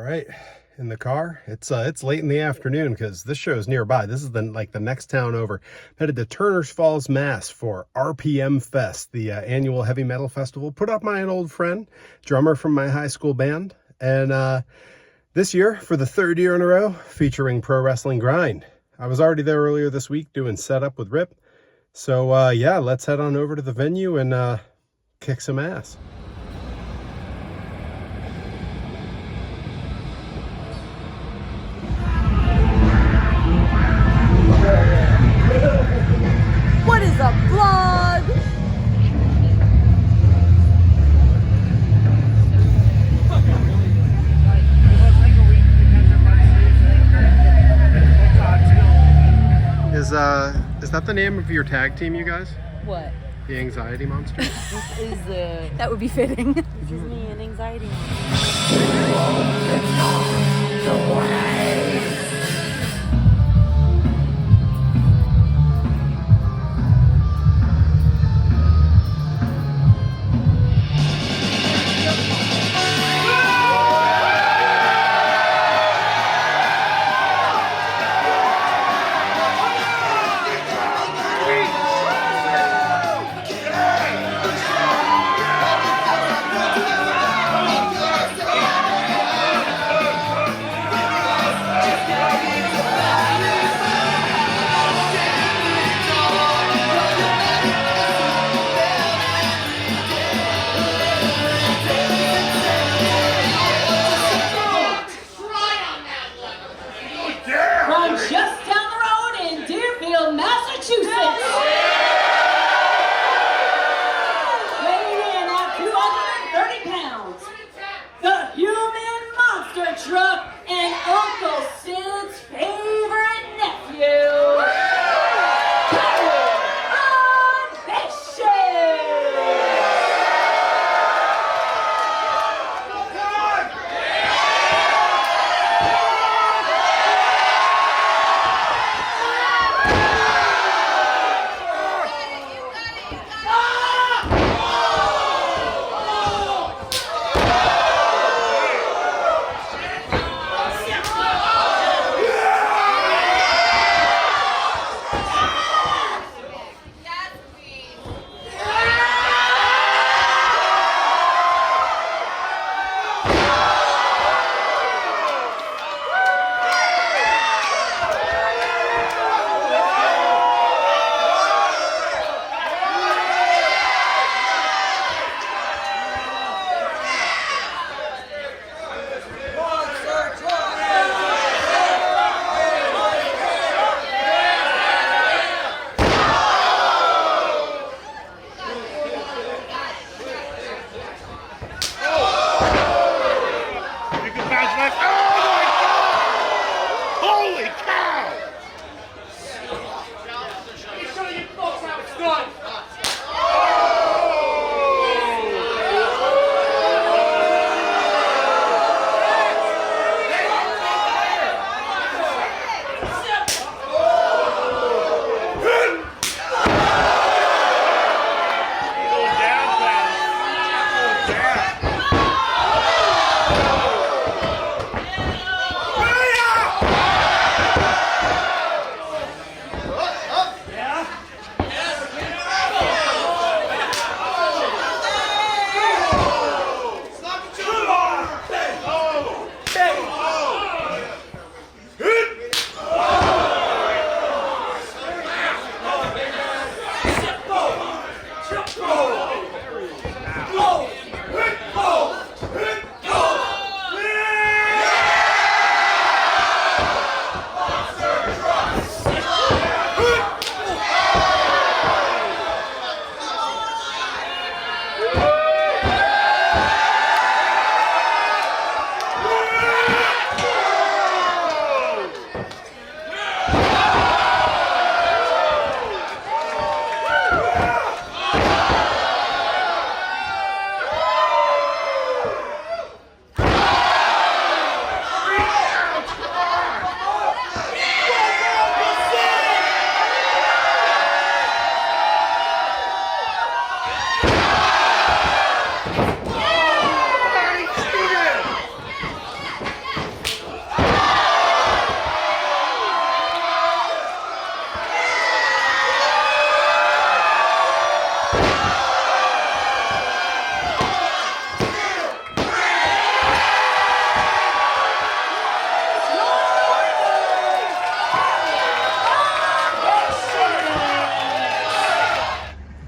right, in the car. It's late in the afternoon because this show is nearby. This is the next town over. Headed to Turner's Falls, Mass for RPM Fest, the annual heavy metal festival put up by an old friend, drummer from my high school band. And this year, for the third year in a row, featuring Pro Wrestling Grind. I was already there earlier this week doing setup with Rip. So yeah, let's head on over to the venue and kick some ass. What is a vlog? Is that the name of your tag team, you guys? What? The Anxiety Monsters? This is that would be fitting. This is me, an anxiety.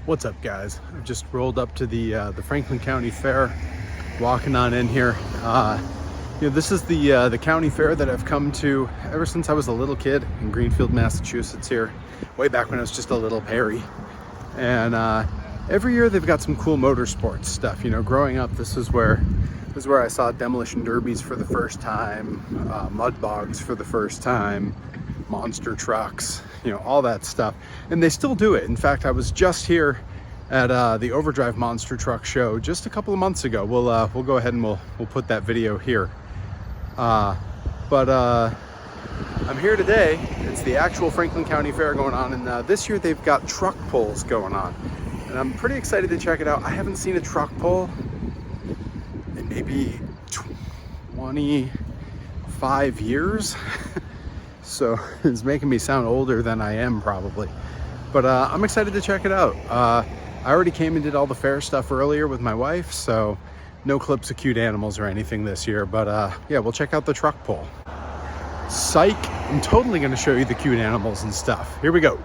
What's up, guys? I've just rolled up to the Franklin County Fair, walking on in here. This is the county fair that I've come to ever since I was a little kid in Greenfield, Massachusetts here, way back when I was just a little Perry. And every year they've got some cool motorsports stuff. You know, growing up, this is where I saw demolition derbies for the first time, mud bogs for the first time, monster trucks, you know, all that stuff. And they still do it. In fact, I was just here at the Overdrive Monster Truck Show just a couple of months ago. We'll go ahead and we'll put that video here. I'm here today. It's the actual Franklin County Fair going on, and this year they've got truck pulls going on, and I'm pretty excited to check it out. I haven't seen a truck pull in maybe 25 years. So it's making me sound older than I am probably, but I'm excited to check it out. I already came and did all the fair stuff earlier with my wife, so no clips of cute animals or anything this year, but yeah, we'll check out the truck pull. Psych, I'm totally gonna show you the cute animals and stuff. Here we go.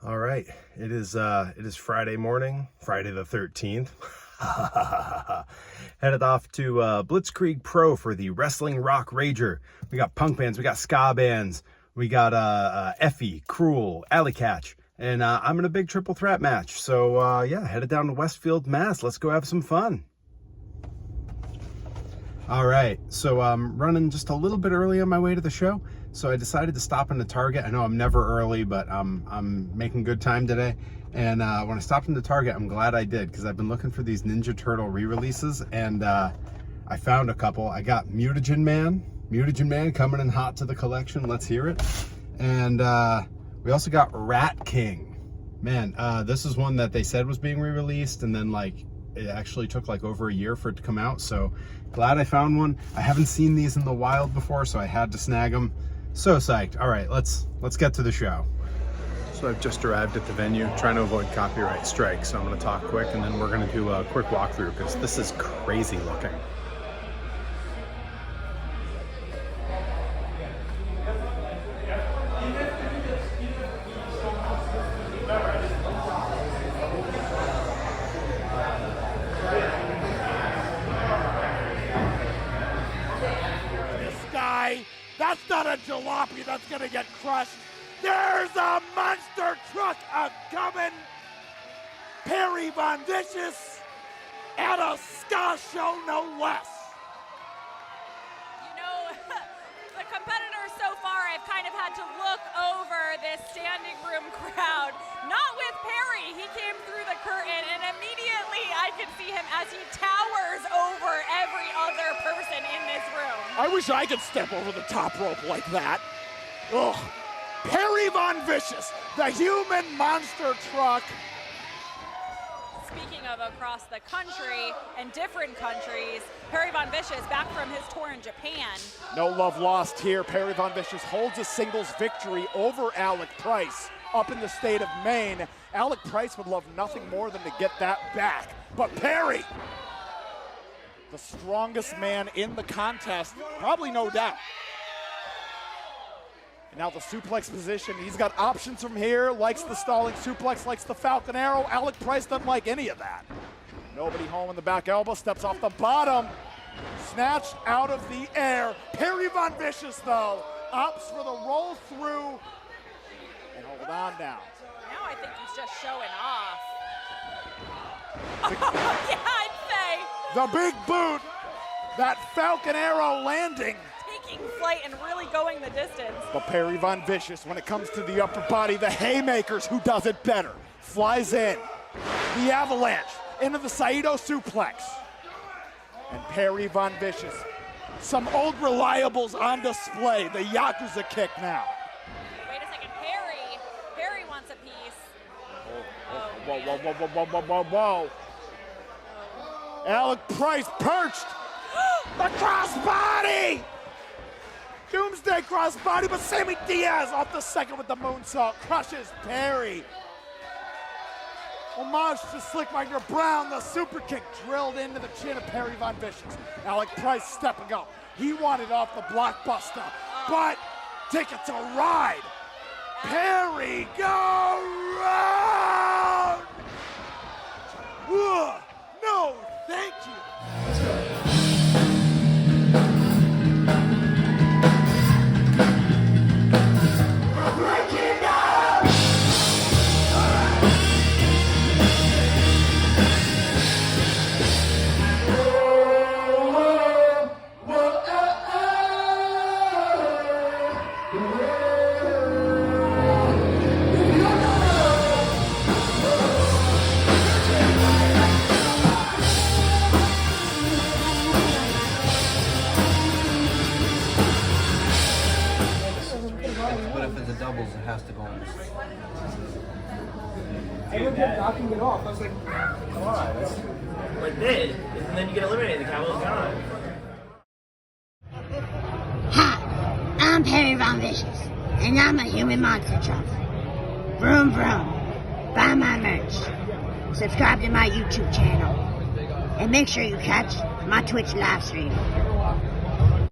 All right, it is Friday morning, Friday the 13th. Headed off to Blitzkrieg Pro for the Wrestling Rock Rager. We got punk bands, we got ska bands, we got Effie, Cruel, Alley Catch, and I'm in a big triple threat match. So yeah, headed down to Westfield, Mass. Let's go have some fun. All right, so I'm running just a little bit early on my way to the show. So I decided to stop in the Target. I know I'm never early, but I'm making good time today. And when I stopped in the Target, I'm glad I did, because I've been looking for these Ninja Turtle re-releases, and I found a couple. I got Mutagen Man coming in hot to the collection. Let's hear it. And we also got Rat King. Man, this is one that they said was being re-released, and then like it actually took like over a year for it to come out. So glad I found one. I haven't seen these in the wild before, so I had to snag them. So psyched. All right, let's get to the show. So I've just arrived at the venue, trying to avoid copyright strikes. So I'm going to talk quick, and then we're going to do a quick walkthrough because this is crazy looking. That's not a jalopy that's gonna get crushed. There's a monster truck a-coming. Perry Von Vicious at a ska show, no less. You know, the competitors so far, I've kind of had to look over this standing room crowd. Not with Perry. He came through the curtain, and immediately I could see him as he towers over every other person in this room. I wish I could step over the top rope like that. Ugh. Perry Von Vicious, the human monster truck. Speaking of across the country and different countries, Perry Von Vicious back from his tour in Japan. No love lost here. Perry Von Vicious holds a singles victory over Alec Price up in the state of Maine. Alec Price would love nothing more than to get that back. But Perry, the strongest man in the contest, probably no doubt. And now the suplex position, he's got options from here, likes the stalling suplex, likes the Falcon Arrow. Alec Price doesn't like any of that. Nobody home in the back elbow, steps off the bottom, snatched out of the air. Perry Von Vicious, though, opts for the roll through. And hold on now. Now I think he's just showing off. Yeah, I'd say. The big boot, that Falcon Arrow landing. Taking flight and really going the distance. But Perry Von Vicious, when it comes to the upper body, the haymakers, who does it better? Flies in. The avalanche into the Saito suplex. And Perry Von Vicious, some old reliables on display. The Yakuza kick now. Wait a second, Perry wants a piece. Whoa, whoa, whoa, whoa, whoa, whoa, whoa, whoa. Alec Price perched. The crossbody! Doomsday crossbody, but Sammy Diaz off the second with the moonsault. Crushes Perry. Homage to Slickminder Brown. The super kick drilled into the chin of Perry Von Vicious. Alec Price stepping up. He wanted off the blockbuster, but tickets a ride. Perry, go round! Ugh, no, thank you. But if it's a doubles, it has to go on. Everyone kept knocking it off. I was like, come on. But did, and then you get eliminated. The cowboy's gone. Hi, I'm Perry Von Vicious, and I'm a human monster truck. Vroom vroom. Buy my merch. Subscribe to my YouTube channel. And make sure you catch my Twitch live stream.